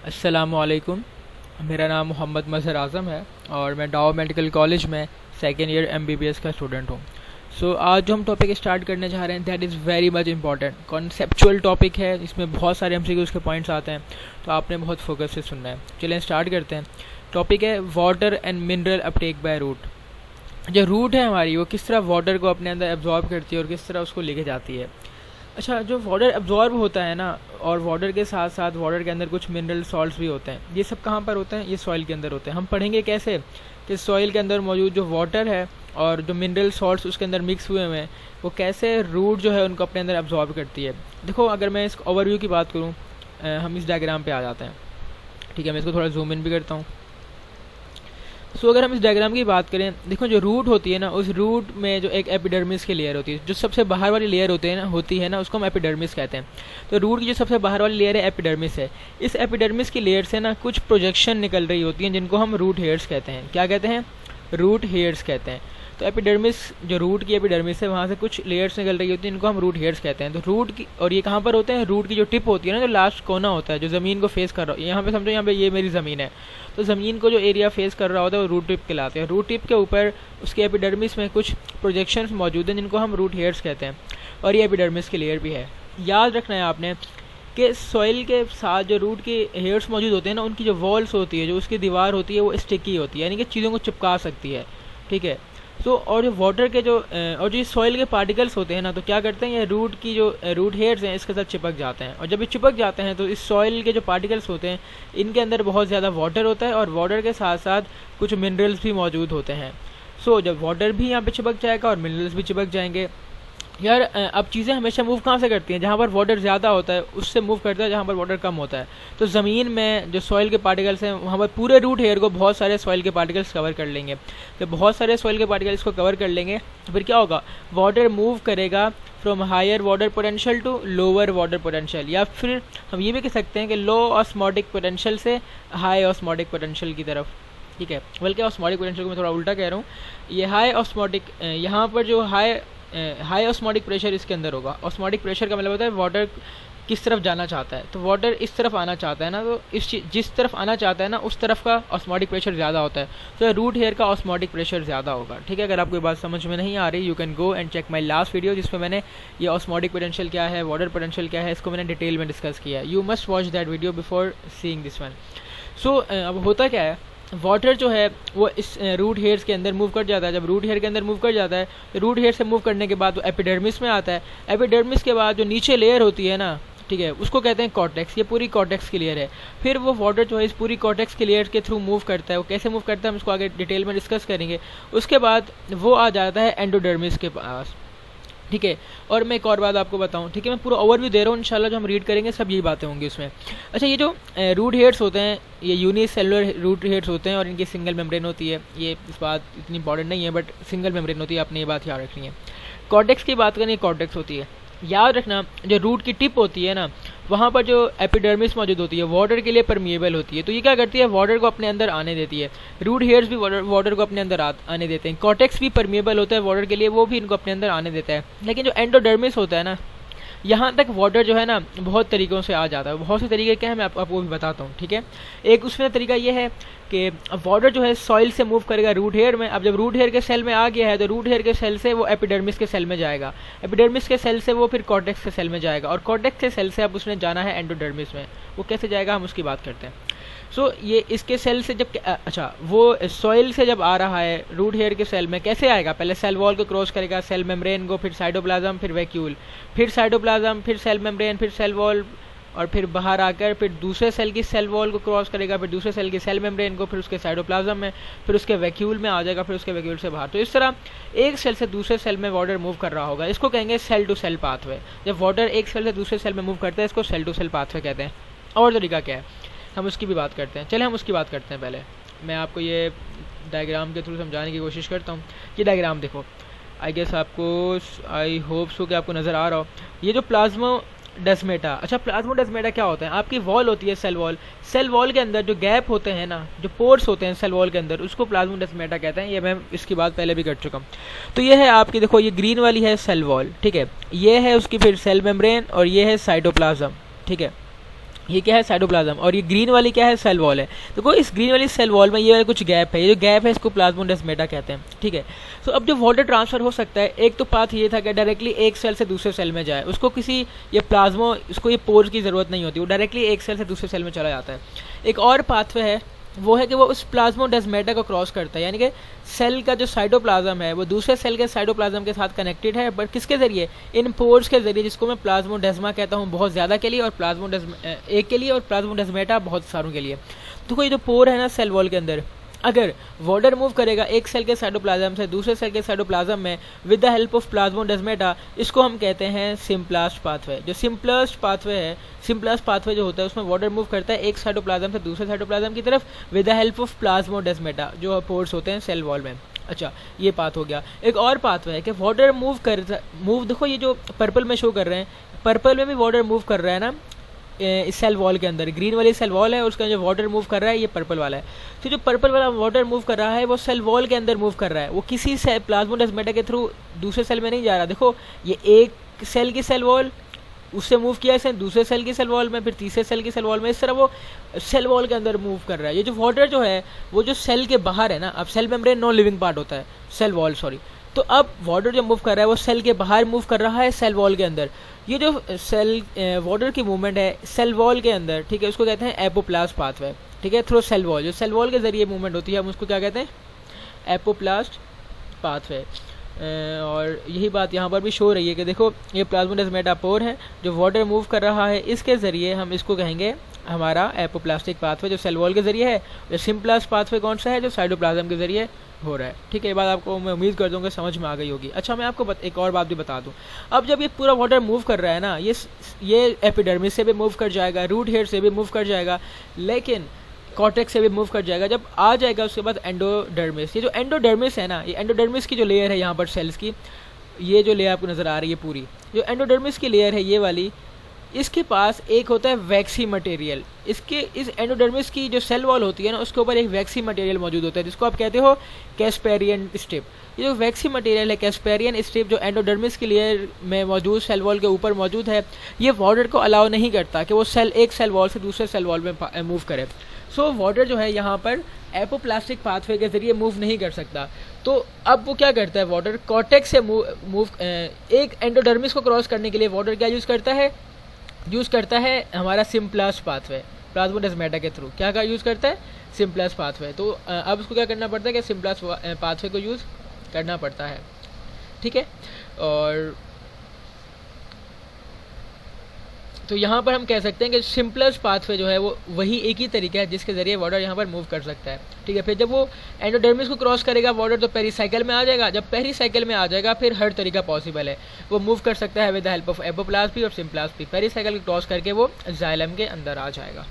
अस्सलामुअलैकुम। मेरा नाम मोहम्मद मज़हर आज़म है और मैं डाउ मेडिकल कॉलेज में सेकेंड ईयर MBBS का स्टूडेंट हूँ। आज जो हम टॉपिक स्टार्ट करने जा रहे हैं that is very much important conceptual topic है। इसमें बहुत सारे MCQs के पॉइंट्स आते हैं, तो आपने बहुत फोकस से सुनना है। चलिए स्टार्ट करते हैं। टॉपिक है water and mineral uptake by root. जो रूट है हमारी, वो किस तरह वाटर को अपने अंदर एब्जॉर्ब करती है और किस तरह उसको लेके जाती है। अच्छा, जो वाटर एब्जॉर्ब होता है ना, और वाटर के साथ साथ वाटर के अंदर कुछ मिनरल सॉल्ट्स भी होते हैं। ये सब कहाँ पर होते हैं? ये सॉइल के अंदर होते हैं। हम पढ़ेंगे कैसे कि सॉइल के अंदर मौजूद जो वाटर है और जो मिनरल सॉल्ट्स उसके अंदर मिक्स हुए हुए हैं, वो कैसे रूट जो है उनको अपने अंदर एब्जॉर्ब करती है। देखो, अगर मैं इस ओवरव्यू की बात करूँ, हम इस डायग्राम पे आ जाते हैं। ठीक है, मैं इसको थोड़ा जूम इन भी करता हूँ। अगर हम इस डायग्राम की बात करें, देखो जो रूट होती है ना, उस रूट में जो एक एपिडर्मिस की लेयर होती है, जो सबसे बाहर वाली लेयर होती है ना, उसको हम एपिडर्मिस कहते हैं। तो रूट की जो सबसे बाहर वाली लेयर है एपिडर्मिस है। इस एपिडर्मिस की लेयर से ना कुछ प्रोजेक्शन निकल रही होती हैं, जिनको हम रूट हेयर्स कहते हैं। क्या कहते हैं? रूट हेयर्स कहते हैं। तो एपिडर्मिस, जो रूट की एपिडर्मिस है, वहाँ से कुछ लेयर्स निकल रही होती हैं, इनको हम रूट हेयर्स कहते हैं। तो रूट की, और ये कहाँ पर होते हैं? रूट की जो टिप होती है ना, जो लास्ट कोना होता है, जो ज़मीन को फेस कर रहा हो, यहाँ पे समझो, यहाँ पे ये मेरी ज़मीन है, तो ज़मीन को जो एरिया फेस कर रहा होता है वो रूट टिप कहलाते हैं। रूट टिप के ऊपर उसके एपिडर्मिस में कुछ प्रोजेक्शंस मौजूद हैं, जिनको हम रूट हेयर्स कहते हैं, और ये एपिडर्मिस की लेयर भी है। याद रखना है आपने कि सॉइल के साथ जो रूट के हेयर्स मौजूद होते हैं ना, उनकी जो वॉल्स होती है, जो उसकी दीवार होती है, वो स्टिकी होती है, यानी कि चीज़ों को चिपका सकती है। ठीक है। और जो वाटर के और जो सॉइल के पार्टिकल्स होते हैं ना, तो क्या करते हैं, ये रूट की जो रूट हेयर्स हैं इसके साथ चिपक जाते हैं, और जब ये चिपक जाते हैं तो इस सॉइल के जो पार्टिकल्स होते हैं, इनके अंदर बहुत ज़्यादा वाटर होता है, और वाटर के साथ साथ कुछ मिनरल्स भी मौजूद होते हैं। जब वाटर भी यहाँ पे चिपक जाएगा और मिनरल्स भी चिपक जाएंगे। यार, अब चीज़ें हमेशा मूव कहाँ से करती हैं? जहाँ पर वाटर ज़्यादा होता है उससे मूव करता है, जहाँ पर वाटर कम होता है। तो ज़मीन में जो सॉइल के पार्टिकल्स हैं, वहाँ पर पूरे रूट हेयर को बहुत सारे सॉइल के पार्टिकल्स कवर कर लेंगे। जब बहुत सारे सॉइल के पार्टिकल्स को कवर कर लेंगे तो फिर क्या होगा? वाटर मूव करेगा from higher water potential to lower water potential, या फिर हम ये भी कह सकते हैं कि लो ऑस्मोटिक पोटेंशियल से हाई ऑस्मोटिक पोटेंशियल की तरफ। ठीक है, बल्कि ऑस्मोटिक पोटेंशियल को मैं थोड़ा उल्टा कह रहा हूँ। ये हाई ऑस्मोटिक, यहाँ पर जो हाई ऑस्मोटिक प्रेशर इसके अंदर होगा। ऑस्मोटिक प्रेशर का मतलब होता है वाटर किस तरफ जाना चाहता है। तो वाटर इस तरफ आना चाहता है ना, तो जिस तरफ आना चाहता है ना, उस तरफ का ऑस्मोटिक प्रेशर ज़्यादा होता है। तो रूट हेयर का ऑस्मोटिक प्रेशर ज़्यादा होगा। ठीक है, अगर आपको ये बात समझ में नहीं आ रही, you can go and check my last video, जिसमें मैंने ये ऑस्मोटिक पोटेंशियल क्या है, वाटर पोटेंशियल क्या है, इसको मैंने डिटेल में डिस्कस किया है। You must watch that video before seeing this one. अब होता क्या है, वाटर जो है वो इस रूट हेयर्स के अंदर मूव कर जाता है। जब रूट हेयर के अंदर मूव कर जाता है, तो रूट हेयर से मूव करने के बाद वो एपिडर्मिस में आता है। एपिडर्मिस के बाद जो नीचे लेयर होती है ना, ठीक है, उसको कहते हैं कॉर्टेक्स। ये पूरी कॉर्टेक्स की लेयर है। फिर वो वाटर जो है इस पूरी कॉर्टेक्स की लेयर के थ्रू मूव करता है। वो कैसे मूव करता है हम इसको आगे डिटेल में डिस्कस करेंगे। उसके बाद वो आ जाता है एंडोडर्मिस के पास। ठीक है, और मैं एक और बात आपको बताऊं, ठीक है, मैं पूरा ओवरव्यू दे रहा हूँ, इंशाल्लाह जो हम रीड करेंगे सब यही बातें होंगी उसमें। अच्छा, ये जो रूट हेयर्स होते हैं, ये यूनिसेलुलर रूट हेयर्स होते हैं, और इनकी सिंगल मेम्ब्रेन होती है। ये इस बात इतनी इंपॉर्टेंट नहीं है, बट सिंगल मेम्ब्रेन होती है, आपने ये बात याद रखनी है। कॉर्टेक्स की बात करें, कॉर्टेक्स होती है। याद रखना, जो रूट की टिप होती है ना, वहाँ पर जो एपिडर्मिस मौजूद होती है, वाटर के लिए परमिएबल होती है। तो ये क्या करती है? वाटर को अपने अंदर आने देती है। रूट हेयर्स भी वाटर को अपने अंदर आने देते हैं। कॉर्टेक्स भी परमिएबल होता है वाटर के लिए, वो भी इनको अपने अंदर आने देता है। लेकिन जो एंडोडर्मिस होता है ना, यहाँ तक वाटर जो है ना बहुत तरीक़ों से आ जाता है। बहुत से तरीके क्या है, मैं आपको भी बताता हूँ। ठीक है, एक उसमें तरीका ये है कि वाटर जो है सॉइल से मूव करेगा रूट हेयर में। अब जब रूट हेयर के सेल में आ गया है, तो रूट हेयर के सेल से वो एपिडर्मिस के सेल में जाएगा। एपिडर्मिस के सेल से वो फिर कॉर्टेक्स के सेल में जाएगा, और कॉर्टेक्स के सेल से अब उसने जाना है एंडोडर्मिस में। वो कैसे जाएगा, हम उसकी बात करते हैं। ये इसके सेल से जब वो सॉइल से जब आ रहा है रूट हेयर के सेल में, कैसे आएगा? पहले सेल वॉल को क्रॉस करेगा, सेल मेम्ब्रेन को, फिर साइटोप्लाज्म, फिर वैक्यूल, फिर साइटोप्लाज्म, फिर सेल मेम्ब्रेन, फिर सेल वॉल, और फिर बाहर आकर फिर दूसरे सेल की सेल वॉल को क्रॉस करेगा, फिर दूसरे सेल की सेल मेम्ब्रेन को, फिर उसके साइटोप्लाज्म में, फिर उसके वैक्यूल में आ जाएगा, फिर उसके वैक्यूल से बाहर। तो इस तरह एक सेल से दूसरे सेल में वाटर मूव कर रहा होगा। इसको कहेंगे सेल टू सेल पाथवे। जब वाटर एक सेल से दूसरे सेल में मूव करता है, इसको सेल टू सेल पाथवे कहते हैं। और तरीका क्या है, हम उसकी भी बात करते हैं। चले हम उसकी बात करते हैं। पहले मैं आपको ये डायग्राम के थ्रू समझाने की कोशिश करता हूँ। ये डायग्राम देखो, आई गेस आपको, आई होप सो कि आपको नज़र आ रहा हो। ये जो प्लाज्मोडेस्माटा, अच्छा प्लाज्मोडेस्माटा क्या होता है? आपकी वॉल होती है सेल वॉल। सेल वॉल के अंदर जो गैप होते हैं ना, जो पोर्स होते हैं सेल वॉल के अंदर, उसको प्लाज्मोडेस्माटा कहते हैं। ये मैं इसकी बात पहले भी कर चुका हूँ। तो ये है आपकी, देखो ये ग्रीन वाली है सेल वॉल, ठीक है, ये है उसकी फिर सेल मेम्ब्रेन, और ये है साइटोप्लाज्म। ठीक है, ये क्या है, साइटोप्लाज्म, और ये ग्रीन वाली क्या है, सेल वॉल है। देखो इस ग्रीन वाली सेल वॉल में ये वाला कुछ गैप है, ये जो गैप है इसको प्लाज्मोडेस्माटा कहते हैं, ठीक है। तो अब जो वाटर ट्रांसफर हो सकता है, एक तो पाथ ये था कि डायरेक्टली एक सेल से दूसरे सेल में जाए, उसको किसी ये प्लाज्मो, उसको ये पोर्स की ज़रूरत नहीं होती, वो डायरेक्टली एक सेल से दूसरे सेल में चला जाता है। एक और पाथवे है, वो है कि वो उस प्लाज्मोडेस्माटा को क्रॉस करता है, यानी कि सेल का जो साइटोप्लाज्म है वो दूसरे सेल के साइटोप्लाज्म के साथ कनेक्टेड है, बट किसके ज़रिए, इन पोर्स के ज़रिए, जिसको मैं प्लाज्मोडेस्मा कहता हूँ बहुत ज़्यादा के लिए, और प्लाज्मोडेस्मा एक के लिए, और प्लाज्मोडेस्माटा बहुत सारों के लिए। तो कोई जो पोर है ना सेल वॉल के अंदर, अगर वाटर मूव करेगा एक सेल के साइटोप्लाज्म से दूसरे सेल के साइटोप्लाज्म में with the help of plasmodesmata, इसको हम कहते हैं सिम्प्लास्ट पाथवे। जो सिम्प्लास्ट पाथवे है, सिम्प्लास्ट पाथवे जो होता है उसमें वाटर मूव करता है एक साइटोप्लाज्म से दूसरे साइटोप्लाज्म की तरफ with the help of plasmodesmata, जो पोर्स होते हैं सेल वॉल में। अच्छा, ये पाथ हो गया। एक और पाथवे है कि वाटर मूव देखो ये जो पर्पल में शो कर रहे हैं, पर्पल में भी वाटर मूव कर रहा है ना इस सेल वॉल के अंदर, ग्रीन वाली सेल वॉल है, उसका जो वाटर मूव कर रहा है ये पर्पल वाला है। तो जो पर्पल वाला वाटर मूव कर रहा है वो सेल वॉल के अंदर मूव कर रहा है, वो किसी से प्लाज्मोडेस्माटा के थ्रू दूसरे सेल में नहीं जा रहा। देखो ये एक सेल की सेल वॉल, उससे मूव किया इसने दूसरे सेल की सेल वॉल में, फिर तीसरे सेल की सेल वॉल में, इस तरह वो सेल वॉल के अंदर मूव कर रहा है। ये जो वाटर जो है वो जो सेल के बाहर है ना, अब cell membrane non living part होता है, सेल वॉल सॉरी, तो अब वाटर जो मूव कर रहा है वो सेल के बाहर मूव कर रहा है सेल वॉल के अंदर। ये जो सेल वाटर की मूवमेंट है सेल वॉल के अंदर, ठीक है, उसको कहते हैं एपोप्लास्ट पाथवे, ठीक है, थ्रू सेल वॉल। जो सेल वॉल के जरिए मूवमेंट होती है हम उसको क्या कहते हैं, एपोप्लास्ट पाथवे। और यही बात यहाँ पर भी शो हो रही है कि देखो ये प्लाज्मोडेस्माटा पोर है जो वाटर मूव कर रहा है, इसके ज़रिए हम इसको कहेंगे हमारा एपोप्लास्टिक पाथवे जो सेल वॉल के ज़रिए है। जो सिम्प्लास्ट पाथवे कौन सा है, जो साइटोप्लाज्म के ज़रिए हो रहा है, ठीक है। ये बात आपको मैं उम्मीद कर दूँगा समझ में आ गई होगी। अच्छा, मैं आपको एक और बात भी बता दूँ, अब जब ये पूरा वाटर मूव कर रहा है ना, ये एपिडर्मिस से भी मूव कर जाएगा, रूट हेयर से भी मूव कर जाएगा, लेकिन कॉर्टेक्स से भी मूव कर जाएगा। जब आ जाएगा उसके बाद एंडोडर्मिस, ये जो एंडोडर्मिस है ना, ये एंडोडर्मिस की जो लेयर है यहाँ पर सेल्स की, ये जो लेयर आपको नज़र आ रही है पूरी, जो एंडोडर्मिस की लेयर है ये वाली, इसके पास एक होता है वैक्सी मटेरियल। इस एंडोडर्मिस की जो सेल वॉल होती है ना, उसके ऊपर एक वैक्सी मटेरियल मौजूद होता है जिसको आप कहते हो कैस्पेरियन स्ट्रिप। ये जो वैक्सी मटेरियल है कैस्पेरियन स्ट्रिप जो एंडोडर्मिस की लेयर में मौजूद सेल वॉल के ऊपर मौजूद है, ये वाटर को अलाउ नहीं करता कि वो सेल एक सेल वॉल से दूसरे सेल वॉल में मूव करे। सो वाटर जो है यहाँ पर एपोप्लास्टिक पाथवे के जरिए मूव नहीं कर सकता। तो अब वो क्या करता है, वाटर कॉर्टेक्स से मूव एक एंडोडर्मिस को क्रॉस करने के लिए वाटर क्या यूज़ करता है हमारा सिम्प्लास्ट पाथवे, प्लाज्मोडेस्माटा के थ्रू क्या यूज़ करता है, सिम्प्लास्ट पाथवे। तो अब उसको क्या करना पड़ता है कि सिम्प्लास्ट पाथवे को यूज़ करना पड़ता है, ठीक है। और तो यहाँ पर हम कह सकते हैं कि सिंपलेस्ट पाथवे जो है वो वही एक ही तरीका है जिसके ज़रिए वाटर यहाँ पर मूव कर सकता है, ठीक है। फिर जब वो एंडोडर्मिस को क्रॉस करेगा वाटर तो पेरीसाइकिल में आ जाएगा, जब पेरीसाइकिल में आ जाएगा फिर हर तरीका पॉसिबल है, वो मूव कर सकता है with the help of apoplast भी और सिम्प्लास्ट भी। पेरीसाइकिल को क्रॉस करके वो जाइलम के अंदर आ जाएगा।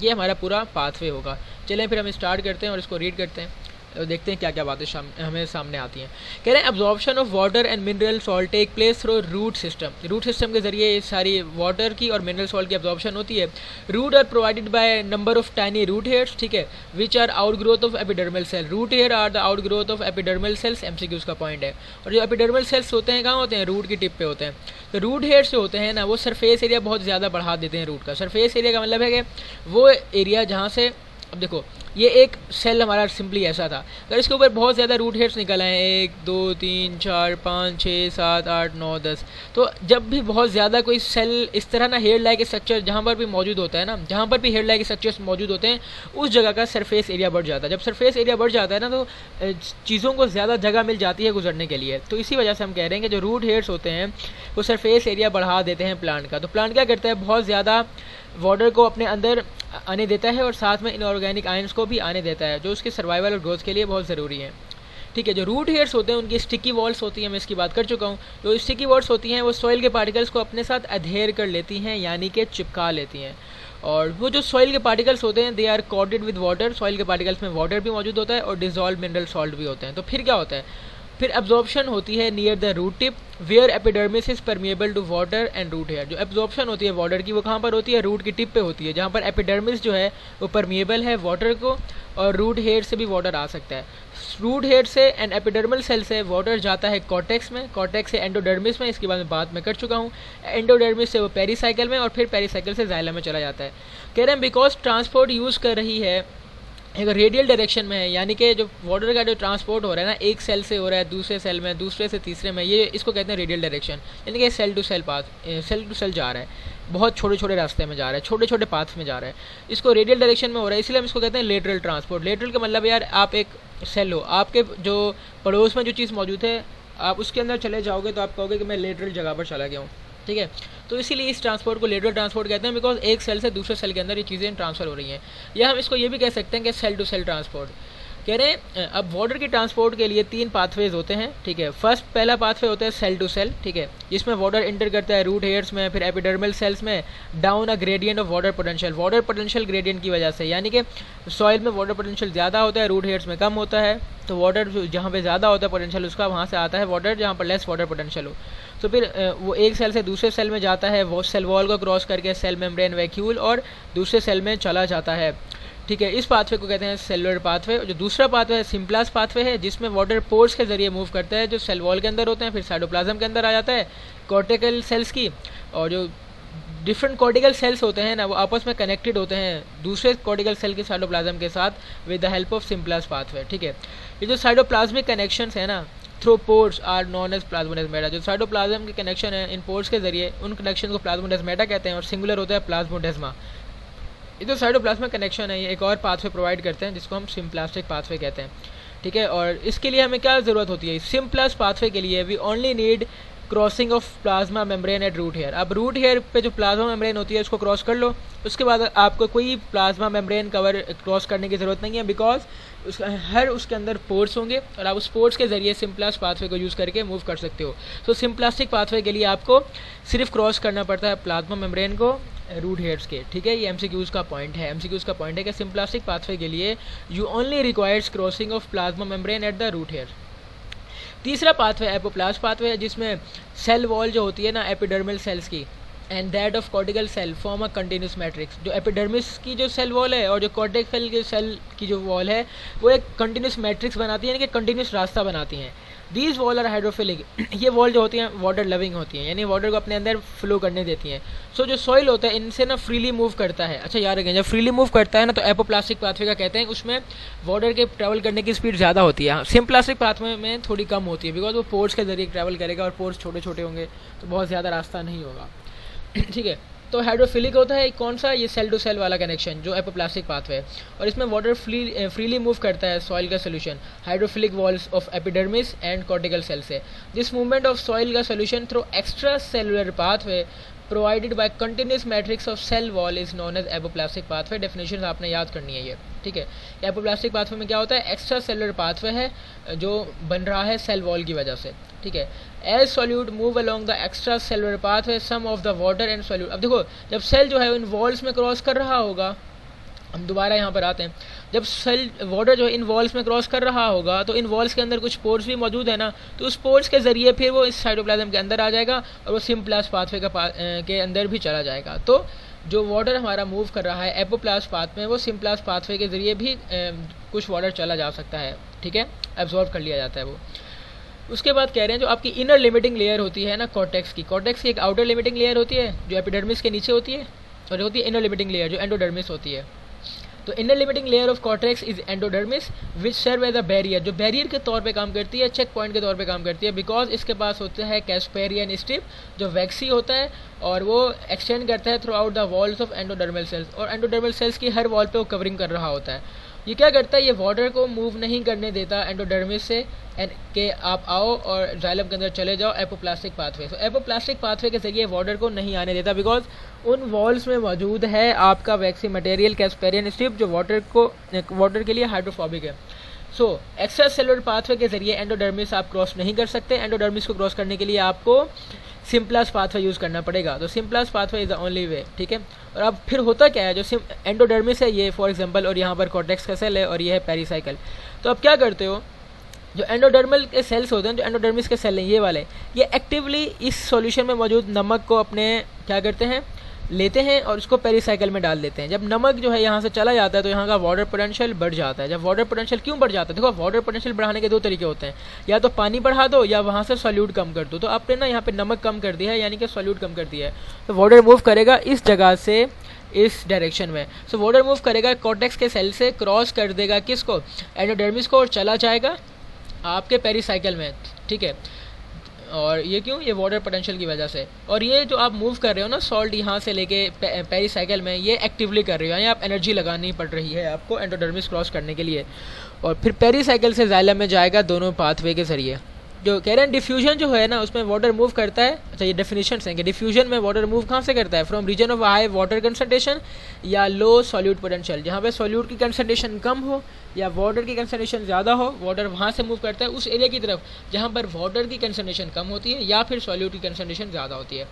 ये हमारा पूरा पाथवे होगा। चलें फिर हम स्टार्ट करते हैं और इसको रीड करते हैं और देखते हैं क्या क्या बातें हमें सामने आती हैं। कह रहे हैं absorption of water and mineral salt take place through root system. Root system के जरिए ये सारी वाटर की और मिनरल सॉल्ट की एब्जॉर्प्शन होती है। Root are provided by number of tiny root hairs, ठीक है, which are out growth of epidermal cell. Root hair are the out growth of epidermal cells, MCQ का पॉइंट है। और जो एपिडर्मल सेल्स होते हैं कहाँ होते हैं, रूट की टिप पे होते हैं। तो रूट हेयर्स जो होते हैं ना वो सरफेस एरिया बहुत ज़्यादा बढ़ा देते हैं रूट का। सरफेस एरिया का मतलब है कि वो एरिया जहाँ से, अब देखो ये एक सेल हमारा सिंपली ऐसा था, अगर इसके ऊपर बहुत ज़्यादा रूट हेयर्स निकल आए 1 2 3 4 5 6 7 8 9 10, तो जब भी बहुत ज़्यादा कोई सेल इस तरह ना हेयर लाइक स्ट्रक्चर जहाँ पर भी मौजूद होता है ना, जहाँ पर भी हेयर लाइक स्ट्रक्चर्स मौजूद होते हैं उस जगह का सरफेस एरिया बढ़ जाता है। जब सरफेस एरिया बढ़ जाता है ना तो चीज़ों को ज़्यादा जगह मिल जाती है गुजरने के लिए। तो इसी वजह से हम कह रहे हैं कि जो रूट हेयर्स होते हैं वो सरफेस एरिया बढ़ा देते हैं प्लांट का। तो प्लांट क्या करता है, बहुत ज़्यादा वाटर को अपने अंदर आने देता है और साथ में इनऑर्गेनिक आयंस को भी आने देता है जो उसके सर्वाइवल और ग्रोथ के लिए बहुत ज़रूरी है, ठीक है। जो रूट हेयर्स होते हैं उनकी स्टिकी वॉल्स होती हैं, मैं इसकी बात कर चुका हूँ। जो स्टिकी वॉल्स होती हैं वो सॉइल के पार्टिकल्स को अपने साथ अधेर कर लेती हैं, यानी कि चिपका लेती हैं। और वो जो सॉइल के पार्टिकल्स होते हैं they are coated with water, soil के पार्टिकल्स में वाटर भी मौजूद होता है और डिजॉल्व मिनरल सॉल्ट भी होते हैं। तो फिर क्या होता है, फिर एब्जॉर्प्शन होती है near the root tip where epidermis is permeable to water and root hair. जो एब्जॉर्प्शन होती है वाटर की वो कहाँ पर होती है, रूट की टिप पे होती है, जहाँ पर एपिडर्मिस जो है वो परमिएबल है वाटर को, और रूट हेयर से भी वाटर आ सकता है। रूट हेयर से एंड एपिडर्मल सेल से वाटर जाता है कॉर्टेक्स में, कॉर्टेक्स से एंडोडर्मिस में, इसके बाद में बात मैं कर चुका हूँ, एंडोडर्मिस से वो पेरीसाइकिल में, और फिर पेरीसाइकिल से जाइलम में चला जाता है। कह रहे हैं बिकॉज ट्रांसपोर्ट यूज़ कर रही है अगर रेडियल डायरेक्शन में है, यानी कि जो वाटर का जो ट्रांसपोर्ट हो रहा है ना, एक सेल से हो रहा है दूसरे सेल में, दूसरे से तीसरे में, ये इसको कहते हैं रेडियल डायरेक्शन, यानी कि cell to cell path, cell to cell जा रहा है, बहुत छोटे छोटे रास्ते में जा रहा है, छोटे छोटे पाथ में जा रहा है, इसको रेडियल डायरेक्शन में हो रहा है, इसलिए हम इसको कहते हैं लेटरल ट्रांसपोर्ट। लेटरल का मतलब यार आप एक सेल हो, आपके जो पड़ोस में जो चीज़ मौजूद है आप उसके अंदर चले जाओगे तो आप कहोगे कि मैं लेटरल जगह पर चला गया हूँ, ठीक है। तो इसीलिए इस ट्रांसपोर्ट को लेटरल ट्रांसपोर्ट कहते हैं, बिकॉज एक सेल से दूसरे सेल के अंदर ये चीज़ें ट्रांसफर हो रही हैं। या हम इसको ये भी कह सकते हैं कि सेल टू सेल ट्रांसपोर्ट। कह रहे हैं अब वाटर की ट्रांसपोर्ट के लिए 3 पाथवेज होते हैं, ठीक है। फर्स्ट पहला पाथवे होता है सेल टू सेल, ठीक है, जिसमें वाटर इंटर करता है रूट हेयर्स में, फिर एपिडर्मल सेल्स में, down a gradient of water potential, water potential gradient की वजह से, यानी कि सॉइल में वाटर पोटेंशियल ज़्यादा होता है, रूट हेयर्स में कम होता है, तो वाटर जहाँ पे ज़्यादा होता है पोटेंशियल उसका वहाँ से आता है वाटर जहाँ पर लेस वाटर पोटेंशियल हो। तो फिर वो एक सेल से दूसरे सेल में जाता है, वो सेल वॉल को क्रॉस करके सेल मेम्ब्रेन वैक्यूल और दूसरे सेल में चला जाता है, ठीक है। इस पाथवे को कहते हैं सेलुलर पाथवे। जो दूसरा पाथवे है सिम्प्लास पाथवे है, जिसमें वाटर पोर्स के जरिए मूव करता है, जो सेल वॉल के अंदर होते हैं, फिर साइटोप्लाज्म के अंदर आ जाता है कॉर्टिकल सेल्स की, और जो डिफरेंट कॉर्टिकल सेल्स होते हैं ना वो आपस में कनेक्टेड होते हैं दूसरे कॉर्टिकल सेल के साइटोप्लाज्म के साथ with the help of symplast pathway, ठीक है। ये जो साइटोप्लाज्मिक कनेक्शंस है ना through pores are known as plasmodesmata. जो साइटोप्लाज्म के कनेक्शन है इन पोर्स के जरिए, उन कनेक्शन को प्लाज्मोडेस्माटा कहते हैं, और सिंगुलर होता है प्लाज्मोडेस्मा। ये जो साइटोप्लाज्मिक कनेक्शन है ये एक और पाथवे प्रोवाइड करते हैं जिसको हम सिम्प्लास्टिक पाथवे कहते हैं, ठीक है। और इसके लिए हमें क्या ज़रूरत होती है, सिम्प्लास पाथवे के लिए we only need crossing of plasma membrane at root hair. अब रूट हेयर पे जो प्लाज्मा मेम्ब्रेन होती है उसको क्रॉस कर लो, उसके बाद आपको कोई प्लाज्मा मेम्ब्रेन कवर क्रॉस करने की ज़रूरत नहीं है, बिकॉज उसके अंदर पोर्स होंगे और आप उस पोर्स के जरिए सिम्प्लास पाथवे को यूज़ करके मूव कर सकते हो। तो सिम्प्लास्टिक पाथवे के लिए आपको सिर्फ क्रॉस करना पड़ता है प्लाज्मा मेम्ब्रेन को रूट हेयर्स के, ठीक है। ये एमसीक्यूज़ का पॉइंट है, एमसीक्यूज़ का पॉइंट है कि सिम्प्लास्टिक पाथवे के लिए you only requires crossing of plasma membrane at the root hair. तीसरा पाथवे एपोप्लास्ट पाथवे है, जिसमें सेल वॉल जो होती है ना एपिडर्मल सेल्स की and that of cortical cell form a continuous matrix. जो एपिडर्मिस की जो सेल वॉल है और जो कॉर्टिकल की सेल की जो वॉल है वो एक कंटिन्यूस मैट्रिक्स बनाती है, यानी कि कंटिन्यूस रास्ता बनाती हैं। These wall are hydrophilic. ये वॉल जो होती हैं वाटर लविंग होती हैं, यानी वाटर को अपने अंदर फ्लो करने देती हैं। सो जो सॉइल होता है इनसे ना फ्रीली मूव करता है। अच्छा याद रखें, जब फ्रीली मूव करता है ना तो एपोप्लास्टिक पाथवे का कहते हैं, उसमें वाटर के ट्रैवल करने की स्पीड ज़्यादा होती है। सिम्प्लास्टिक पाथवे में थोड़ी कम होती है, बिकॉज वो पोर्स के जरिए ट्रैवल करेगा और पोर्स छोटे छोटे होंगे तो बहुत ज़्यादा रास्ता नहीं होगा, ठीक है। तो हाइड्रोफिलिक होता है कौन सा, ये सेल टू सेल वाला कनेक्शन जो एपोप्लास्टिक पाथवे है, और इसमें वाटर फ्रीली मूव करता है सॉइल का solution hydrophilic walls of epidermis and cortical cell से। दिस मूवमेंट ऑफ सॉइल का solution through extra cellular pathway provided by continuous matrix of cell wall is known as apoplastic pathway. Definition आपने याद करनी है ये, ठीक है। एपोप्लास्टिक पाथवे में क्या होता है, एक्स्ट्रा सेलुलर पाथवे है जो बन रहा है सेल वॉल की वजह से, ठीक है। As solute move along the extra cellular pathway some of the water and solute. अब देखो जब सेल जो है इन वॉल्स में क्रॉस कर रहा होगा, हम दोबारा यहाँ पर आते हैं, जब सेल वाटर जो इन वॉल्स में क्रॉस कर रहा होगा तो इन वॉल्स के अंदर कुछ पोर्स भी मौजूद है ना, तो उस पोर्स के जरिए फिर वो इस साइटोप्लाज्म के अंदर आ जाएगा और वो सिम्प्लास पाथवे के अंदर भी चला जाएगा। तो जो वाटर हमारा मूव कर रहा है एपोप्लास पाथ में, वो सिम्प्लास पाथवे के जरिए भी कुछ वाटर चला जा सकता है, ठीक है, एब्जॉर्ब कर लिया जाता है वो। उसके बाद कह रहे हैं जो आपकी इनर लिमिटिंग लेयर होती है ना कॉर्टेक्स की एक आउटर लिमिटिंग लेयर होती है जो एपिडर्मिस के नीचे होती है, और होती है इनर लिमिटिंग लेयर जो एंडोडर्मिस होती है। तो inner limiting layer of cortex is endodermis which serve as a barrier, जो बैरियर के तौर पे काम करती है, चेक पॉइंट के तौर पे काम करती है, बिकॉज इसके पास होता है कैस्पेरियन स्ट्रिप जो वैक्सी होता है और वो एक्सटेंड करता है through out the walls of endodermal cells, और एंडोडर्मल सेल्स की हर वॉल पे वो कवरिंग कर रहा होता है। ये क्या करता है, ये वाटर को मूव नहीं करने देता एंडोडर्मिस से कि आप आओ और जाइलम के अंदर चले जाओ एपोप्लास्टिक पाथवे। तो एपोप्लास्टिक पाथवे के जरिए वाटर को नहीं आने देता, बिकॉज उन वॉल्स में मौजूद है आपका वैक्सी मटेरियल कैस्पेरियन स्ट्रिप जो वाटर के लिए हाइड्रोफोबिक है। सो एक्स्ट्रा सेलुलर पाथवे के जरिए एंडोडर्मिस आप क्रॉस नहीं कर सकते। एंडोडर्मिस को क्रॉस करने के लिए आपको सिम्प्लास पाथवे यूज़ करना पड़ेगा। तो symplast pathway is the only way, ठीक है। और अब फिर होता क्या है, जो एंडोडर्मिस है ये फॉर एग्जांपल, और यहाँ पर कॉर्टेक्स का सेल है और ये है पेरीसाइकिल। तो अब क्या करते हो, जो एंडोडर्मल के सेल्स होते हैं, जो एंडोडर्मिस के सेल हैं ये वाले, ये एक्टिवली इस सॉल्यूशन में मौजूद नमक को अपने क्या करते हैं, लेते हैं और उसको पेरिसाइकिल में डाल देते हैं। जब नमक जो है यहाँ से चला जाता है तो यहाँ का वाटर पोटेंशियल बढ़ जाता है। जब वाटर पोटेंशियल क्यों बढ़ जाता है, देखो वाटर पोटेंशियल बढ़ाने के दो तरीके होते हैं, या तो पानी बढ़ा दो या वहाँ से सॉल्यूट कम कर दो। तो आपने ना यहाँ पे नमक कम कर दिया है, यानी कि सॉल्यूट कम कर दिया है, तो वाटर मूव करेगा इस जगह से इस डायरेक्शन में। सो वाटर मूव करेगा कॉर्टेक्स के सेल से, क्रॉस कर देगा किसको, एंडोडर्मिस को, और चला जाएगा आपके पेरिसाइकिल में, ठीक है। और ये क्यों, ये वाटर पोटेंशियल की वजह से। और ये जो आप मूव कर रहे हो ना सॉल्ट यहाँ से लेके पेरिसाइकिल में, ये एक्टिवली कर रहे हो, यानी आप एनर्जी लगानी पड़ रही है आपको एंडोडर्मिस क्रॉस करने के लिए, और फिर पेरिसाइकिल से जाइलम में जाएगा दोनों पाथवे के जरिए। जो कह रहे हैं डिफ्यूजन जो है ना उसमें वाटर मूव करता है। अच्छा ये डेफिनेशन है कि डिफ्यूजन में वाटर मूव कहाँ से करता है, from region of high water concentration या लो सॉल्यूट पोटेंशियल, जहाँ पे सॉल्यूट की कंसंट्रेशन कम हो या वाटर की कंसंट्रेशन ज़्यादा हो, वाटर वहाँ से मूव करता है उस एरिया की तरफ जहाँ पर वाटर की कंसंट्रेशन कम होती है या फिर सॉल्यूट की कंसंट्रेशन ज़्यादा होती है।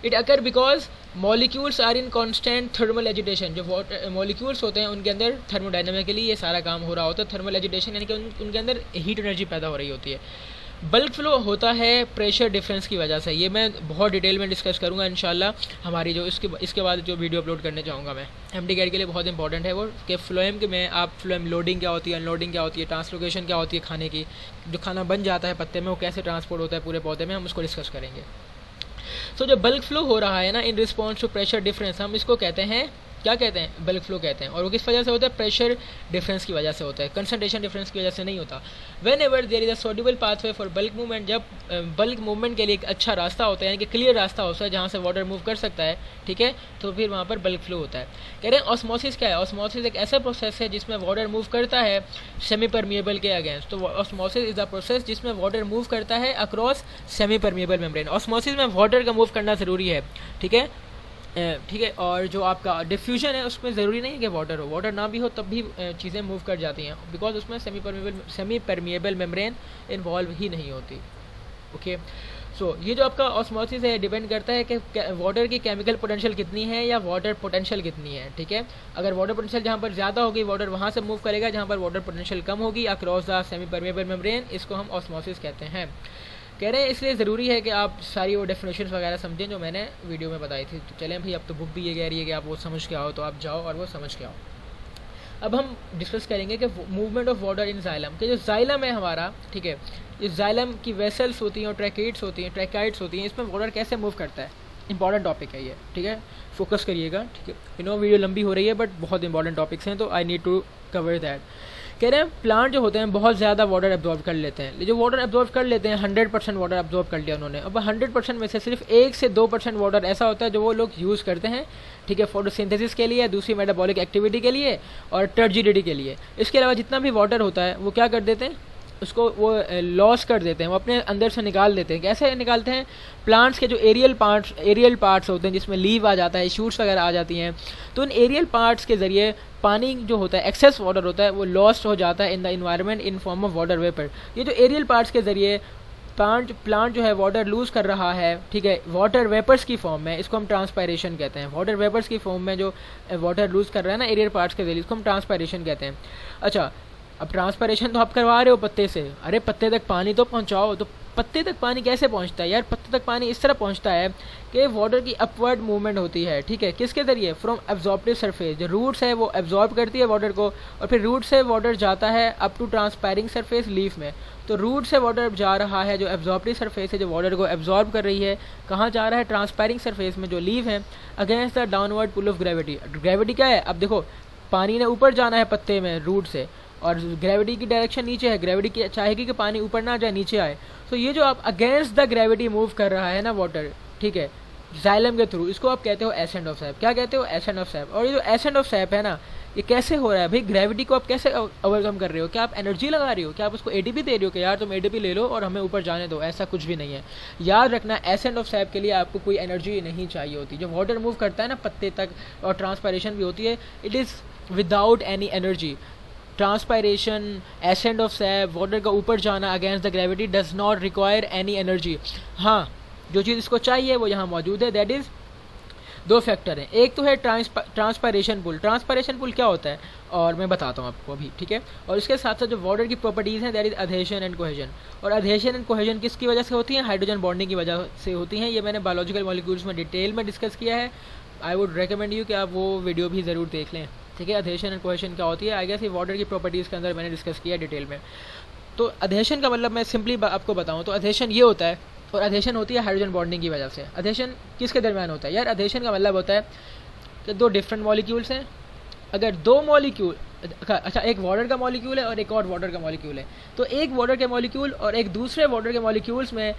It occur because molecules are in constant thermal agitation, जो वाटर मॉलिक्यूल्स होते हैं उनके अंदर थर्मोडाइनमिकली ये सारा काम हो रहा होता है, थर्मल एजिटेशन यानी कि उनके अंदर हीट एनर्जी पैदा हो रही होती है। बल्क फ्लो होता है प्रेशर डिफरेंस की वजह से, ये मैं बहुत डिटेल में डिस्कस करूंगा इंशाल्लाह हमारी जो इसके बाद जो वीडियो अपलोड करने चाहूँगा मैं। एमडी कैड के लिए बहुत इंपॉर्टेंट है वो कि फ्लोएम के में आप फ्लोएम लोडिंग क्या होती है, अनलोडिंग क्या होती है, ट्रांसलोकेशन क्या होती है खाने की, जो खाना बन जाता है पत्ते में वो कैसे ट्रांसपोर्ट होता है पूरे पौधे में, हम उसको डिस्कस करेंगे। सो जो बल्क फ्लो हो रहा है ना in response to pressure difference, हम इसको कहते हैं, क्या कहते हैं, बल्क फ्लो कहते हैं। और वो किस वजह से होता है, प्रेशर डिफरेंस की वजह से होता है, कंसंट्रेशन डिफरेंस की वजह से नहीं होता। Whenever there is a suitable pathway for bulk movement, जब बल्क मूवमेंट के लिए एक अच्छा रास्ता होता है, यानी कि क्लियर रास्ता होता है जहाँ से वाटर मूव कर सकता है, ठीक है, तो फिर वहाँ पर बल्क फ्लो होता है। कह रहे हैं ऑस्मोसिस क्या है, ऑस्मोसिस एक ऐसा प्रोसेस है जिसमें वाटर मूव करता है सेमी परमिएबल के अगेंस्ट। तो ऑस्मोसिस इज अ प्रोसेस जिसमें वाटर मूव करता है across semi permeable membrane. Osmosis में वाटर का मूव करना ज़रूरी है, ठीक है, ठीक है। और जो आपका डिफ्यूजन है उसमें ज़रूरी नहीं है कि वाटर हो, वाटर ना भी हो तब भी चीज़ें मूव कर जाती हैं, बिकॉज उसमें सेमी परमिएबल मेम्ब्रेन इन्वॉल्व ही नहीं होती। ओके, सो ये जो आपका ऑस्मोसिस है डिपेंड करता है कि वाटर की केमिकल पोटेंशियल कितनी है या वाटर पोटेंशियल कितनी है, ठीक है। अगर वाटर पोटेंशियल जहाँ पर ज़्यादा होगी वाटर वहाँ से मूव करेगा, जहाँ पर वाटर पोटेंशियल कम होगी across the semi permeable membrane, इसको हम ऑस्मोसिस कहते हैं। कह रहे हैं इसलिए ज़रूरी है कि आप सारी वो डेफिनेशंस वगैरह समझें जो मैंने वीडियो में बताई थी। तो चलें भाई, अब तो बुक भी ये कह रही है कि आप वो समझ के आओ, तो आप जाओ और वो समझ के आओ। अब हम डिस्कस करेंगे कि movement of water in xylem, कि जो जाइलम है हमारा, ठीक है, इस जाइलम की वेसल्स होती हैं और ट्रैकाइड्स होती हैं, इसमें वाटर कैसे मूव करता है, इंपॉर्टेंट टॉपिक है ये, ठीक है, फोकस करिएगा, ठीक है। यू नो वीडियो लंबी हो रही है बट बहुत इंपॉर्टेंट टॉपिक्स हैं, तो I need to cover that. कह रहे हैं प्लांट जो होते हैं बहुत ज़्यादा वाटर एब्जॉर्ब कर लेते हैं, जो वाटर एब्जॉर्ब कर लेते हैं 100% वाटर एब्जॉर्ब कर लिया उन्होंने। अब 100% में से सिर्फ 1 से 2% वाटर ऐसा होता है जो वो लोग यूज़ करते हैं, ठीक है, फोटोसिंथेसिस के लिए, दूसरी मेटाबॉलिक एक्टिविटी के लिए और टर्जिडिटी के लिए। इसके अलावा जितना भी वाटर होता है वो क्या कर देते हैं, उसको वो लॉस कर देते हैं, वो अपने अंदर से निकाल देते हैं। कैसे निकालते हैं, प्लांट्स के जो एरियल पार्ट्स होते हैं जिसमें लीव आ जाता है, शूट्स वगैरह आ जाती हैं, तो उन एरियल पार्ट्स के ज़रिए पानी जो होता है, एक्सेस वाटर होता है, वो लॉस्ट हो जाता है in the environment in form of water vapour. ये जो एरियल पार्ट्स के ज़रिए प्लांट जो है वाटर लूज़ कर रहा है, ठीक है, वाटर वेपर्स की फॉर्म में, इसको हम ट्रांसपायरेशन कहते हैं। वाटर वेपर्स की फॉर्म में जो वाटर लूज़ कर रहा है ना एरियल पार्ट्स के ज़रिए, इसको हम ट्रांसपायरेशन कहते हैं। अच्छा, अब ट्रांसपायरेशन तो आप करवा रहे हो पत्ते से, अरे पत्ते तक पानी तो पहुंचाओ। तो पत्ते तक पानी कैसे पहुंचता है यार, पत्ते तक पानी इस तरह पहुंचता है कि वाटर की अपवर्ड मूवमेंट होती है, ठीक है, किसके ज़रिए, फ्रॉम एब्जॉर्प्टिव सरफेस। जो रूट्स है वो एब्जॉर्ब करती है वाटर को, और फिर रूट से वाटर जाता है अप टू ट्रांसपायरिंग सरफेस लीफ में। तो रूट से वाटर जा रहा है, जो एब्जॉर्प्टिव सरफेस है जो वाटर को एब्जॉर्ब कर रही है, कहाँ जा रहा है, ट्रांसपायरिंग सरफेस में जो लीफ है, against the downward pull of gravity. Gravity क्या है, अब देखो पानी ने ऊपर जाना है पत्ते में रूट से, और ग्रेविटी की डायरेक्शन नीचे है, ग्रेविटी की चाहेगी कि पानी ऊपर ना जाए, नीचे आए। तो ये जो आप अगेंस्ट द ग्रेविटी मूव कर रहा है ना वाटर, ठीक है, जाइलम के थ्रू, इसको आप कहते हो एसेंट ऑफ सैप। क्या कहते हो, एसेंट ऑफ सैप। और ये जो एसेंट ऑफ सैप है ना, ये कैसे हो रहा है भाई, ग्रेविटी को आप कैसे ओवरकम कर रहे हो, क्या आप एनर्जी लगा रहे हो, क्या आप उसको एटीपी दे रहे हो कि यार तुम एटीपी ले लो और हमें ऊपर जाने दो, ऐसा कुछ भी नहीं है। याद रखना, एसेंट ऑफ सैप के लिए आपको कोई एनर्जी नहीं चाहिए होती। जो वाटर मूव करता है ना पत्ते तक और ट्रांसपायरेशन भी होती है, it is without any energy. Transpiration, ascent of SAP, water का ऊपर जाना against the gravity does not require any energy. हाँ, जो चीज़ इसको चाहिए वो यहाँ मौजूद है, दैट इज़ दो फैक्टर हैं, एक तो है ट्रांसपायरेशन पुल। ट्रांसपायरेशन पुल क्या होता है और मैं बताता हूँ आपको अभी, ठीक है। और इसके साथ साथ जो वाटर की प्रॉपर्टीज़ हैं दैट इज अधेशन एंड कोहेजन। और अधेशन एंड कोहेजन किसकी वजह से होती है? हाइड्रोजन बॉन्डिंग की वजह से होती हैं। ये मैंने बायोलॉजिकल मॉलिक्यूल्स में डिटेल में डिस्कस किया है। आई वुड रिकमेंड यू कि आप वो वीडियो भी ज़रूर देख लें, ठीक है। अधेशन एंड कोहेजन क्या होती है, आई गेस ये वाटर की प्रॉपर्टीज़ के अंदर मैंने डिस्कस किया डिटेल में। तो अधेशन का मतलब मैं सिंपली आपको बताऊँ तो अधेशन ये होता है, और अधेशन होती है हाइड्रोजन बॉन्डिंग की वजह से। अधेशन किसके दरमियान होता है यार? अधेशन का मतलब होता है कि दो डिफरेंट मॉलिक्यूल्स हैं, अगर दो मॉलिक्यूल, अच्छा एक वाटर का मॉलिक्यूल है और एक और वाटर का मॉलिक्यूल है, तो एक वाटर के मॉलिक्यूल और एक दूसरे वाटर के मॉलिक्यूल्स में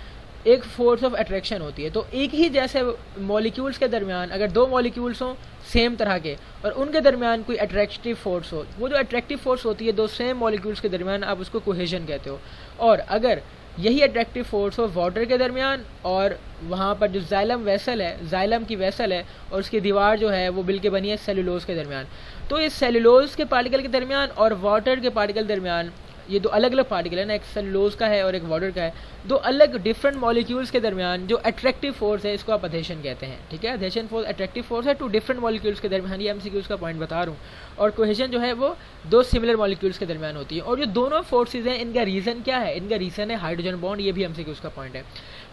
एक फोर्स ऑफ अट्रैक्शन होती है। तो एक ही जैसे मॉलिक्यूल्स के दरमियान अगर दो मॉलिक्यूल्स हों सेम तरह के और उनके दरमियान कोई अट्रैक्टिव फोर्स हो, वो जो अट्रैक्टिव फोर्स होती है दो सेम मॉलिक्यूल्स के दरमियान, आप उसको कोहेजन कहते हो। और अगर यही अट्रैक्टिव फोर्स हो वाटर के दरमियान और वहाँ पर जो जाइलम वेसल है, जाइलम की वेसल है और उसकी दीवार जो है वो मिलके बनी है सेलुलोज के दरमियान, तो इस सेलुलोज के पार्टिकल के दरमियान और वाटर के पार्टिकल दरमियान, ये दो अलग अलग पार्टिकल है ना, एक सेलुलोज का है और एक वाटर का है, दो अलग डिफरेंट मॉलिक्यूल्स के दरमियान जो अट्रैक्टिव फोर्स है इसको आप अधेशन कहते हैं, ठीक है। अधेशन फोर्स अट्रैक्टिव फोर्स है टू डिफरेंट मॉलिक्यूल्स के दरमियान, ये एमसीक्यूज का पॉइंट बता रहा हूँ। और कोहेजन जो है वो दो सिमिलर मॉलिक्यूल्स के दरमियान होती है। और जो दोनों फोर्सेज हैं इनका रीजन क्या है? इनका रीजन है हाइड्रोजन बॉन्ड, ये भी एमसीक्यूज का पॉइंट है।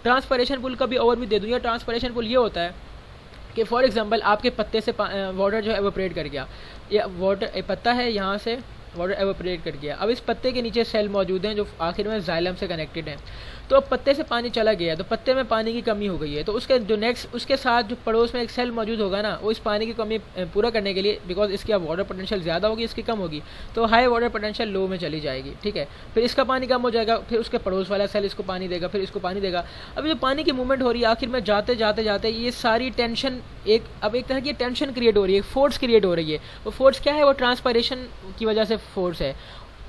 ट्रांसपायरेशन पुल का भी ओवर भी दे दूँ। ट्रांसपायरेशन पुल ये होता है कि फॉर एग्जाम्पल आपके पत्ते से वाटर जो है एवोपरेट कर गया, ये वाटर पत्ता है, यहाँ से वाटर एवोपरेट कर गया। अब इस पत्ते के नीचे सेल मौजूद हैं जो आखिर में जाइलम से कनेक्टेड हैं। तो अब पत्ते से पानी चला गया तो पत्ते में पानी की कमी हो गई है, तो उसके जो नेक्स्ट उसके साथ जो पड़ोस में एक सेल मौजूद होगा ना, वो इस पानी की कमी पूरा करने के लिए, बिकॉज इसकी अब वाटर पोटेंशियल ज़्यादा होगी इसकी कम होगी, तो हाई वाटर पोटेंशियल लो में चली जाएगी, ठीक है। फिर इसका पानी कम हो जाएगा, फिर उसके पड़ोस वाला सेल इसको पानी देगा, फिर इसको पानी देगा। अब जो पानी की मूवमेंट हो रही है आखिर में जाते जाते जाते ये सारी टेंशन अब एक तरह की टेंशन क्रिएट हो रही है, फोर्स क्रिएट हो रही है। वो फोर्स क्या है? वो ट्रांसपायरेशन की वजह से फोर्स है।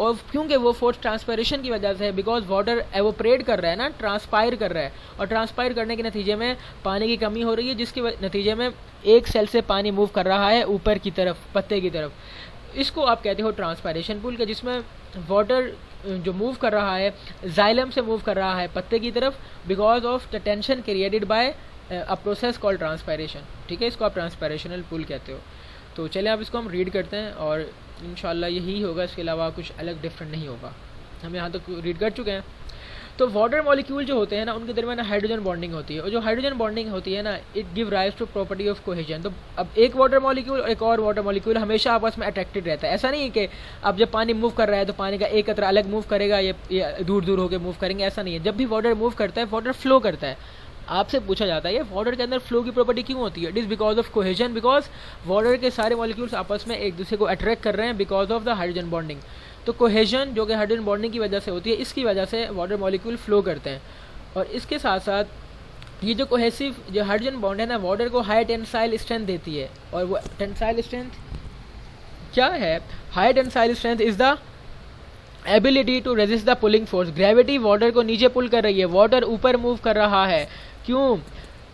और क्योंकि वो फोर्स ट्रांसपायरेशन की वजह से है, बिकॉज वाटर एवोपरेट कर रहा है ना, ट्रांसपायर कर रहा है, और ट्रांसपायर करने के नतीजे में पानी की कमी हो रही है, जिसके नतीजे में एक सेल से पानी मूव कर रहा है ऊपर की तरफ, पत्ते की तरफ। इसको आप कहते हो ट्रांसपायरेशन पुल के, जिसमें वाटर जो मूव कर रहा है जाइलम से मूव कर रहा है पत्ते की तरफ, because of the tension created by a process called transpiration, ठीक है। इसको आप ट्रांसपायरेशनल पुल कहते हो। तो चलिए अब इसको हम रीड करते हैं और इंशाल्लाह यही होगा, इसके अलावा कुछ अलग डिफरेंट नहीं होगा। हम यहाँ तक रीड कर चुके हैं। तो वाटर मॉलिक्यूल जो होते हैं ना उनके दरमियान हाइड्रोजन बॉन्डिंग होती है, और जो हाइड्रोजन बॉन्डिंग होती है ना it give rise to property of cohesion. तो अब एक वाटर मॉलिक्यूल और एक और वाटर मॉलिक्यूल हमेशा आपस में अट्रैक्टेड रहता है। ऐसा नहीं है कि अब जब पानी मूव कर रहा है तो पानी का एक कतरा अलग मूव करेगा, ये दूर दूर होकर मूव करेंगे, ऐसा नहीं है। जब भी वाटर मूव करता है वाटर फ्लो करता है। आपसे पूछा जाता है ये वाटर के अंदर फ्लो की प्रॉपर्टी क्यों होती है? It is because of cohesion, because water के सारे मॉलिक्यूल्स आपस में एक दूसरे को अट्रैक्ट कर रहे हैं because of the hydrogen bonding. तो कोहेजन जो कि हाइड्रोजन बॉन्डिंग की वजह से होती है, इसकी वजह से वाटर मॉलिक्यूल फ्लो करते हैं। और इसके साथ साथ ये जो कोहेसिव जो हाइड्रोजन बॉन्ड है ना, वाटर को हाई टेंसाइल स्ट्रेंथ देती है। और वो टेंसाइल स्ट्रेंथ क्या है? High tensile strength is the ability to resist the pulling force. Gravity water को नीचे पुल कर रही है, वाटर ऊपर मूव कर रहा है। क्यों?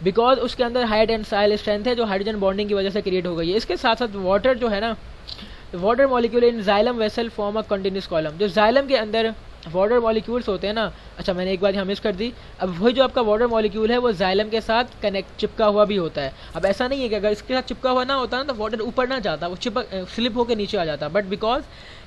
बिकॉज उसके अंदर हाई टेंसाइल स्ट्रेंथ है जो हाइड्रोजन बॉन्डिंग की वजह से क्रिएट हो गई है। इसके साथ साथ वाटर जो है ना, water molecule in xylem vessel form a continuous column. जो जाइलम के अंदर वाटर मॉलिक्यूल्स होते हैं ना, अच्छा मैंने एक बार यहाँ मिस कर दी। अब वही जो आपका वाटर मॉलिक्यूल है वो जाइलम के साथ कनेक्ट चिपका हुआ भी होता है। अब ऐसा नहीं है कि अगर इसके साथ चिपका हुआ ना होता ना तो वाटर ऊपर ना जाता, वो स्लिप होकर नीचे आ जाता। बट बिकॉज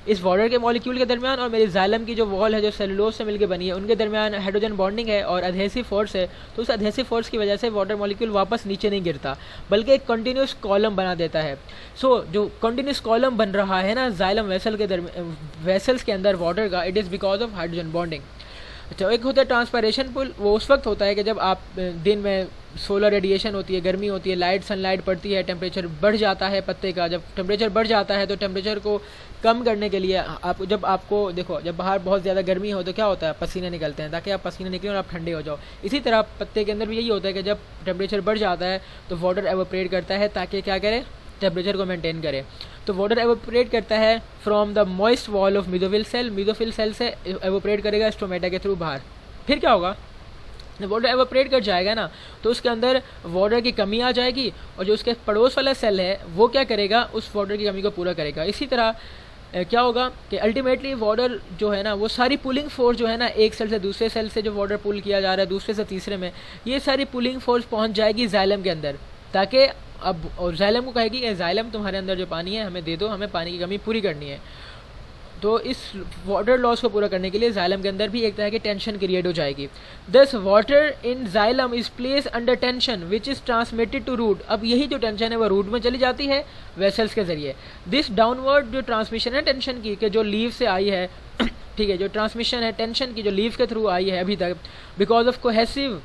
इस वाटर के मॉलिक्यूल के दरमियान और मेरी जाइलम की जो वॉल है जो सेलुलोज से मिलकर बनी है उनके दरमियान हाइड्रोजन बॉन्डिंग है और अधेसिव फोर्स है, तो उस अधेसिव फोर्स की वजह से वाटर मॉलिक्यूल वापस नीचे नहीं गिरता बल्कि एक कंटिन्यूस कॉलम बना देता है। सो जो कंटिन्यूस कॉलम बन रहा है ना जाइलम वेसल के वेसल्स के अंदर वाटर का, it is because of hydrogen bonding. अच्छा, एक होता है ट्रांसपायरेशन पुल, वो उस वक्त होता है कि जब आप दिन में सोलर रेडिएशन होती है, गर्मी होती है, लाइट सनलाइट पड़ती है, टेम्परेचर बढ़ जाता है पत्ते का। जब टेम्परेचर बढ़ जाता है तो टेम्परेचर को कम करने के लिए आपको देखो जब बाहर बहुत ज़्यादा गर्मी हो तो क्या होता है, पसीने निकलते हैं ताकि आप पसीने निकलें और आप ठंडे हो जाओ। इसी तरह पत्ते के अंदर भी यही होता है कि जब टेम्परेचर बढ़ जाता है तो वाटर एवोपरेट करता है ताकि क्या करे, टेम्परेचर को मेंटेन करे। तो वाटर एवोपरेट करता है from the moist wall of mesophyll cell, mesophyll cell से एवोपरेट करेगा स्टोमेटा के थ्रू बाहर। फिर क्या होगा, जब वाटर एवोपरेट कर जाएगा ना तो उसके अंदर वाटर की कमी आ जाएगी और जो उसके पड़ोस वाला सेल है वो क्या करेगा, उस वाटर की कमी को पूरा करेगा। इसी तरह क्या होगा कि अल्टीमेटली वाटर जो है ना वो सारी पुलिंग फोर्स जो है ना, एक सेल से दूसरे सेल से जो वाटर पुल किया जा रहा है दूसरे से तीसरे में, ये सारी पुलिंग फोर्स पहुंच जाएगी जाइलम के अंदर ताकि अब और जाइलम को कहेगी कि जाइलम तुम्हारे अंदर जो पानी है हमें दे दो, हमें पानी की कमी पूरी करनी है। तो इस वाटर लॉस को पूरा करने के लिए जाइलम के अंदर भी एक तरह की टेंशन क्रिएट हो जाएगी। Thus water in xylem is place under tension which is transmitted to root. अब यही जो टेंशन है वो रूट में चली जाती है वेसल्स के जरिए। दिस डाउनवर्ड जो ट्रांसमिशन है टेंशन की, कि जो लीव से आई है ठीक है, जो ट्रांसमिशन है टेंशन की जो लीव के थ्रू आई है अभी तक, because of cohesive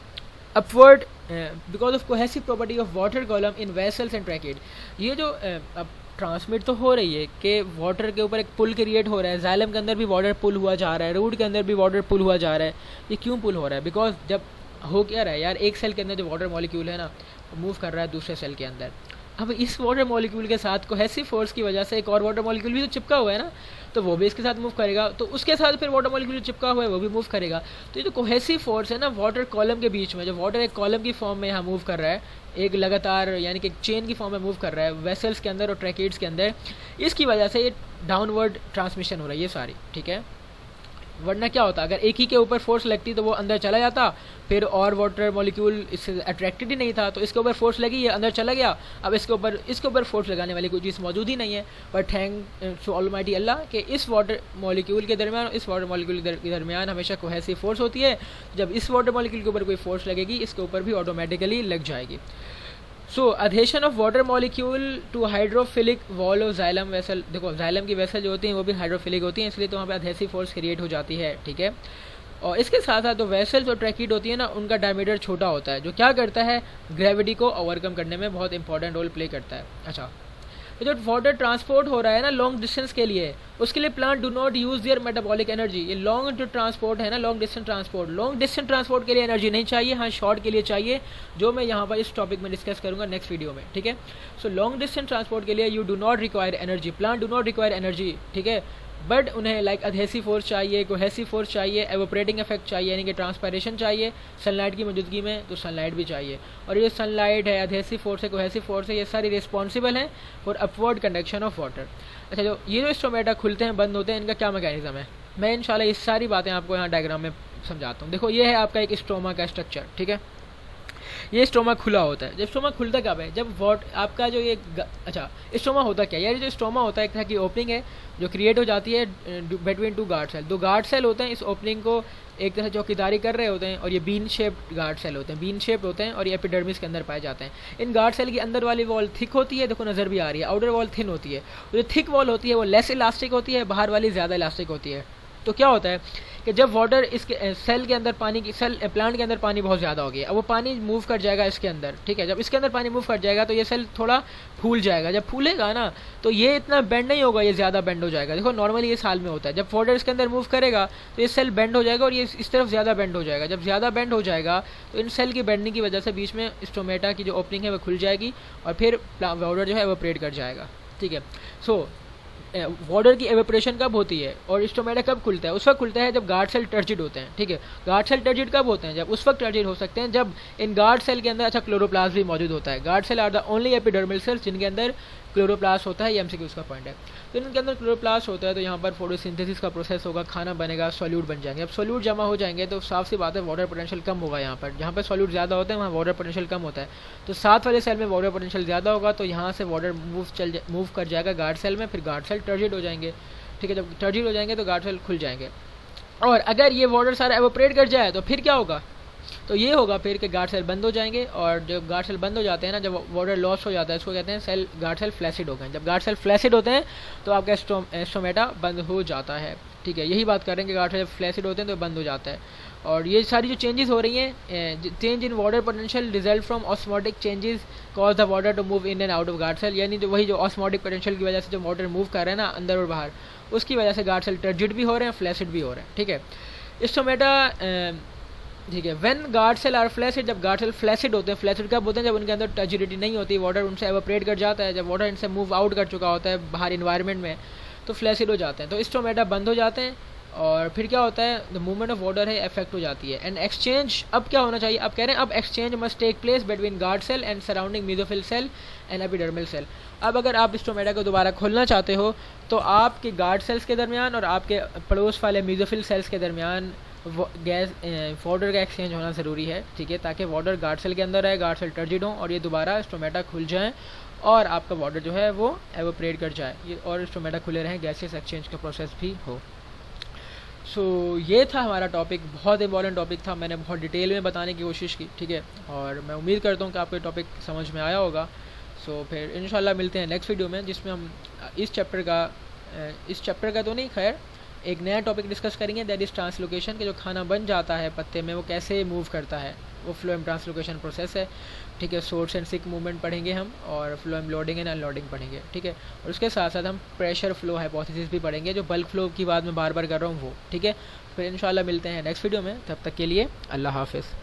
upward because of cohesive property of water column in vessels and tracheid. ये जो अब ट्रांसमिट तो हो रही है कि वाटर के ऊपर एक पुल क्रिएट हो रहा है, जाइलम के अंदर भी वाटर पुल हुआ जा रहा है, रूट के अंदर भी वाटर पुल हुआ जा रहा है। ये क्यों पुल हो रहा है? बिकॉज जब हो क्या रहा है यार, एक सेल के अंदर जो वाटर मॉलिक्यूल है ना मूव कर रहा है दूसरे सेल के अंदर। अब इस वाटर मॉलिक्यूल के साथ कोहेसिव फोर्स की वजह से एक और वाटर मॉलिक्यूल भी तो चिपका हुआ है ना, तो वो भी इसके साथ मूव करेगा, तो उसके साथ फिर वाटर मॉलिक्यूल चिपका हुआ है वो भी मूव करेगा। तो ये जो कोहेसिव फोर्स है ना वाटर कॉलम के बीच में, जो वाटर एक कॉलम की फॉर्म में यहाँ मूव कर रहा है, एक लगातार यानी कि एक चेन की फॉर्म में मूव कर रहा है वेसल्स के अंदर और ट्रैकेड्स के अंदर, इसकी वजह से ये डाउनवर्ड ट्रांसमिशन हो रही है सारी, ठीक है। वरना क्या होता, अगर एक ही के ऊपर फोर्स लगती तो वो अंदर चला जाता, फिर और वाटर मॉलिक्यूल इससे अट्रैक्टेड ही नहीं था, तो इसके ऊपर फोर्स लगी, ये अंदर चला गया। अब इसके ऊपर फोर्स लगाने वाली कोई चीज़ मौजूद ही नहीं है। बट थैंक टू ऑलमाइटी अल्लाह कि इस वाटर मॉलिक्यूल के दरमियान इस वाटर मॉलिक्यूल के दरमियान हमेशा कोहेसिव फोर्स होती है। जब इस वाटर मॉलिक्यूल के ऊपर कोई फोर्स लगेगी, इसके ऊपर भी ऑटोमेटिकली लग जाएगी। So adhesion of water molecule to hydrophilic wall of xylem vessel. देखो जाइलम की वेसल जो होती हैं वो भी हाइड्रोफिलिक होती हैं, इसलिए तो वहाँ पे अधेसिव फोर्स क्रिएट हो जाती है, ठीक है। और इसके साथ साथ जो वेसल्स और ट्रैकेड होती है ना, उनका डायमीटर छोटा होता है, जो क्या करता है ग्रेविटी को ओवरकम करने में बहुत इंपॉर्टेंट रोल प्ले करता है। अच्छा, तो जो वाटर ट्रांसपोर्ट हो रहा है ना लॉन्ग डिस्टेंस के लिए, उसके लिए plant do not use their metabolic energy. ये लॉन्ग जो ट्रांसपोर्ट है ना, लॉन्ग डिस्टेंस ट्रांसपोर्ट के लिए एनर्जी नहीं चाहिए, हाँ शॉर्ट के लिए चाहिए, जो मैं यहाँ पर इस टॉपिक में डिस्कस करूंगा नेक्स्ट वीडियो में, ठीक है। सो लॉन्ग डिस्टेंस ट्रांसपोर्ट के लिए you do not require energy, plant do not require energy, ठीक है। बट उन्हें लाइक अधेसिव फोर्स चाहिए, कोहेसिव फोर्स चाहिए, एवोपरेटिंग इफेक्ट चाहिए यानी कि ट्रांसपायरेशन चाहिए सनलाइट की मौजूदगी में, तो सनलाइट भी चाहिए। और ये सनलाइट है, अधेसिव फोर्स है, कोहेसिव फोर्स है, ये सारी रिस्पॉन्सिबल हैं for upward conduction of water. अच्छा, जो ये जो स्टोमेटा खुलते हैं बंद होते हैं, इनका क्या मैकेनिज्म है, मैं इंशाल्लाह ये सारी बातें आपको यहाँ डायग्राम में समझाता हूँ। देखो ये है आपका एक स्टोमा का स्ट्रक्चर, ठीक है। ये स्टोमा खुला होता है। जब स्टोमा खुलता कब है, जब आपका जो ये अच्छा स्टोमा होता क्या है यार, जो स्टोमा होता है एक तरह की ओपनिंग है जो क्रिएट हो जाती है बिटवीन टू गार्ड सेल। दो गार्ड सेल होते हैं, इस ओपनिंग को एक तरह चौकीदारी कर रहे होते हैं, और ये बीन शेप्ड गार्ड सेल होते हैं, बीन शेप्ड होते हैं और ये एपिडर्मिस के अंदर पाए जाते हैं। इन गार्ड सेल की अंदर वाली वॉल थिक होती है, देखो नज़र भी आ रही है, आउटर वॉल थिन होती है। जो थिक वॉल होती है वो लेस इलास्टिक होती है, बाहर वाली ज़्यादा इलास्टिक होती है। तो क्या होता है कि जब वाटर इसके सेल के अंदर पानी की प्लांट के अंदर पानी बहुत ज़्यादा हो गया, अब वो पानी मूव कर जाएगा इसके अंदर, ठीक है। जब इसके अंदर पानी मूव कर जाएगा तो ये सेल थोड़ा फूल जाएगा, जब फूलेगा ना तो ये इतना बेंड नहीं होगा, ये ज़्यादा बेंड हो जाएगा। देखो नॉर्मली ये साल में होता है, जब वाटर इसके अंदर मूव करेगा तो ये सेल बेंड हो जाएगा और ये इस तरफ ज़्यादा बेंड हो जाएगा। जब ज़्यादा बेंड हो जाएगा तो इन सेल की बेंडिंग की वजह से बीच में स्टोमेटा की जो ओपनिंग है वो खुल जाएगी और फिर वाटर जो है एवोपरेट कर जाएगा, ठीक है। सो वाटर की एवेपोरेशन कब होती है और स्टोमेटा कब खुलता है? उस वक्त खुलता है जब गार्ड सेल टर्जिड होते हैं, ठीक है। गार्ड सेल टर्जिड कब होते हैं? जब उस वक्त टर्जिड हो सकते हैं जब इन गार्ड सेल के अंदर अच्छा क्लोरोप्लास्ट भी मौजूद होता है। Guard cell are the only epidermal cells जिनके अंदर क्लोरोप्लास्ट होता है, ये एमसीक्यू का पॉइंट है। तो इनके अंदर क्लोरोप्लास्ट होता है तो यहाँ पर फोटोसिंथेसिस का प्रोसेस होगा, खाना बनेगा, सॉल्यूट बन जाएंगे। अब सॉल्यूट जमा हो जाएंगे तो साफ सी बात है वाटर पोटेंशियल कम होगा। यहाँ पर जहाँ पर सॉल्यूट ज़्यादा होते हैं वहाँ वाटर पोटेंशियल कम होता है, तो साथ वाले सेल में वाटर पोटेंशियल ज़्यादा होगा, तो यहाँ से वाटर मूव कर जाएगा गार्ड सेल में, फिर गार्ड सेल टर्जिड हो जाएंगे, ठीक है। जब टर्जिड हो जाएंगे तो गार्ड सेल खुल जाएंगे, और अगर ये वाटर सारा एवोपरेट कर जाए तो फिर क्या होगा? तो ये होगा फिर कि गार्ड सेल बंद हो जाएंगे, और जब गार्ड सेल बंद हो जाते हैं ना, जब वाटर लॉस हो जाता है उसको कहते हैं गार्ड सेल फ्लैसिड हो गए। जब गार्ड सेल फ्लैसिड होते हैं तो आपका स्टोमेटा बंद हो जाता है, ठीक है। यही बात करें कि गार्ड सेल फ्लैसिड होते हैं तो बंद हो जाता है। और ये सारी जो चेंजेस हो रही हैं, change in water potential result from osmotic changes cause the water to move in and out of guard cell, यानी जो वही जो ऑस्मोटिक पोटेंशियल की वजह से जो वाटर मूव कर रहे हैं ना अंदर और बाहर, उसकी वजह से गार्ड सेल टर्जिड भी हो रहे हैं, फ्लैसिड भी हो रहे हैं, ठीक है। स्टोमेटा ठीक है। When guard cell are flaccid, जब गार्ड सेल फ्लैसिड होते हैं, फ्लैसिड कब होते हैं? जब उनके अंदर टर्जिडिटी नहीं होती, वाटर उनसे एवोपरेट कर जाता है, जब वाटर इनसे मूव आउट कर चुका होता है बाहर इन्वायरमेंट में, तो फ्लैसिड हो जाते हैं, तो स्टोमेटा बंद हो जाते हैं। और फिर क्या होता है? द मूवमेंट ऑफ वाटर है इफेक्ट हो जाती है। एंड एक्सचेंज अब क्या होना चाहिए? अब कह रहे हैं अब exchange must take place between guard cell and surrounding mesophyll cell and epidermal cell. अब अगर आप स्टोमेटा को दोबारा खोलना चाहते हो तो आपके गार्ड सेल्स के दरमियान और आपके पड़ोस वाले मेसोफिल सेल्स के दरमियान गैस वाटर का एक्सचेंज होना ज़रूरी है, ठीक है, ताकि वाटर गार्ड सेल के अंदर आए, गार्ड सेल टर्जिड हो और ये दोबारा स्टोमेटा खुल जाए और आपका वाटर जो है वो एवोपरेट कर जाए, ये और स्टोमेटा खुले रहें, गैसेस एक्सचेंज का प्रोसेस भी हो। सो ये था हमारा टॉपिक, बहुत इंपॉर्टेंट टॉपिक था, मैंने बहुत डिटेल में बताने की कोशिश की, ठीक है, और मैं उम्मीद करता हूँ कि आपको ये टॉपिक समझ में आया होगा। सो फिर इंशाल्लाह मिलते हैं नेक्स्ट वीडियो में, जिसमें हम इस चैप्टर का तो नहीं, खैर एक नया टॉपिक डिस्कस करेंगे, दैट इज़ ट्रांसलोकेशन, के जो खाना बन जाता है पत्ते में वो कैसे मूव करता है, वो फ्लोएम ट्रांसलोकेशन प्रोसेस है, ठीक है। सोर्स एंड सिक मूवमेंट पढ़ेंगे हम, और फ्लोएम लोडिंग एंड अनलोडिंग पढ़ेंगे, ठीक है, और उसके साथ साथ हम प्रेशर फ्लो हाइपोथेसिस भी पढ़ेंगे, जो बल्क फ्लो की बात मैं बार बार कर रहा हूँ वो, ठीक है। फिर इंशाल्लाह मिलते हैं नेक्स्ट वीडियो में, तब तक के लिए अल्लाह हाफिज़।